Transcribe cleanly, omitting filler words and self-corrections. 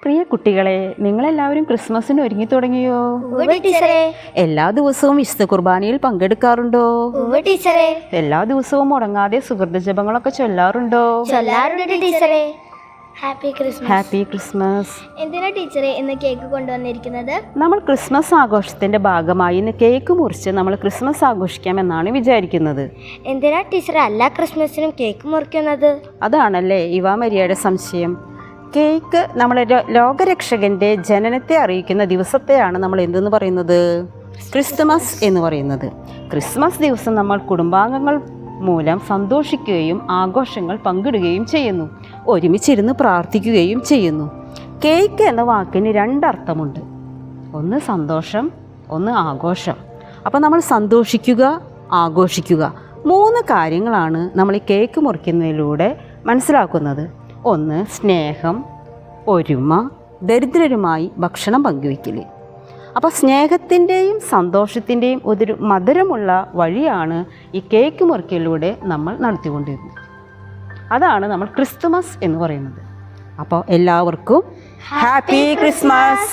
പ്രിയ കുട്ടികളെ, നിങ്ങളെല്ലാവരും ക്രിസ്മസിന് ഒരുങ്ങി തുടങ്ങിയോ? എല്ലാ ദിവസവും വിശുദ്ധ കുർബാനയിൽ പങ്കെടുക്കാറുണ്ടോ? എല്ലാ ദിവസവും മുടങ്ങാതെ സുഹൃത ജപങ്ങളൊക്കെ ചൊല്ലാറുണ്ടോ? Happy Christmas. എന്തിനാ ടീച്ചറെ ഇന്ന് കേക്ക് കൊണ്ടുവന്നിരിക്കുന്നത്? നമ്മൾ ക്രിസ്മസ് ആഘോഷത്തിന്റെ ഭാഗമായി ഇന്ന് കേക്ക് മുറിച്ച് നമ്മൾ ക്രിസ്മസ് ആഘോഷിക്കാമെന്നാണ് വിചാരിക്കുന്നത്. എന്തിനാ ടീച്ചറെ എല്ലാ ക്രിസ്മസിനും കേക്ക് മുറിക്കുന്നത്? അതാണല്ലേ ഇവാ മരിയയുടെ സംശയം. കേക്ക് നമ്മളെ ലോകരക്ഷകന്റെ ജനനത്തെ അറിയിക്കുന്ന ദിവസത്തെയാണ് നമ്മൾ എന്തെന്ന് പറയുന്നത്? ക്രിസ്തുമസ് എന്ന് പറയുന്നത്. ക്രിസ്മസ് ദിവസം നമ്മൾ കുടുംബാംഗങ്ങൾ മൂലം സന്തോഷിക്കുകയും ആഘോഷങ്ങൾ പങ്കിടുകയും ചെയ്യുന്നു, ഒരുമിച്ചിരുന്ന് പ്രാർത്ഥിക്കുകയും ചെയ്യുന്നു. കേക്ക് എന്ന വാക്കിന് രണ്ടർത്ഥമുണ്ട്. ഒന്ന് സന്തോഷം, ഒന്ന് ആഘോഷം. അപ്പോൾ നമ്മൾ സന്തോഷിക്കുക, ആഘോഷിക്കുക, മൂന്ന് കാര്യങ്ങളാണ് നമ്മൾ ഈ കേക്ക് മുറിക്കുന്നതിലൂടെ മനസ്സിലാക്കുന്നത്. ഒന്ന് സ്നേഹം, ഒരുമ, ദരിദ്രരുമായി ഭക്ഷണം പങ്കുവയ്ക്കൽ. അപ്പോൾ സ്നേഹത്തിൻ്റെയും സന്തോഷത്തിൻ്റെയും ഒരു മധുരമുള്ള വഴിയാണ് ഈ കേക്ക് മുറിക്കലിലൂടെ നമ്മൾ നടത്തിക്കൊണ്ടിരുന്നത്. അതാണ് നമ്മൾ ക്രിസ്തുമസ് എന്ന് പറയുന്നത്. അപ്പോൾ എല്ലാവർക്കും ഹാപ്പി ക്രിസ്മസ്.